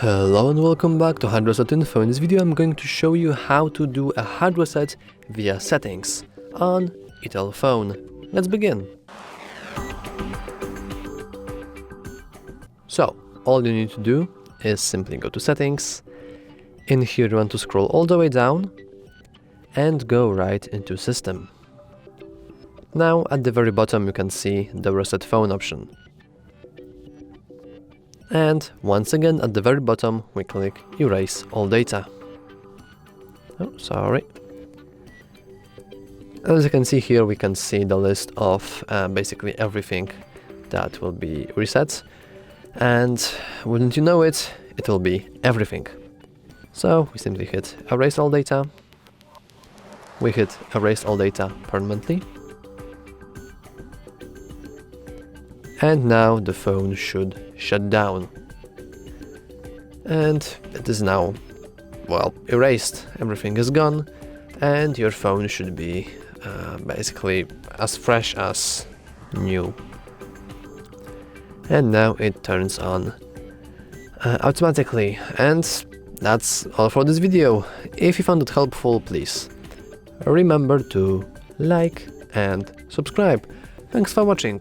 Hello and welcome back to HardReset.Info. In this video I'm going to show you how to do a hard reset via settings on ITEL phone. Let's begin. So, all you need to do is simply go to settings. In here you want to scroll all the way down and go right into system. Now at the very bottom you can see the reset phone option. And once again at the very bottom we click erase all data. Oh, sorry. As you can see here we can see the list of basically everything that will be reset, and wouldn't you know it, it will be everything. So we simply hit erase all data. We hit erase all data permanently. And now the phone should shut down. And it is now, well, erased. Everything is gone and your phone should be basically as fresh as new. And now it turns on automatically. And that's all for this video. If you found it helpful, please remember to like and subscribe. Thanks for watching.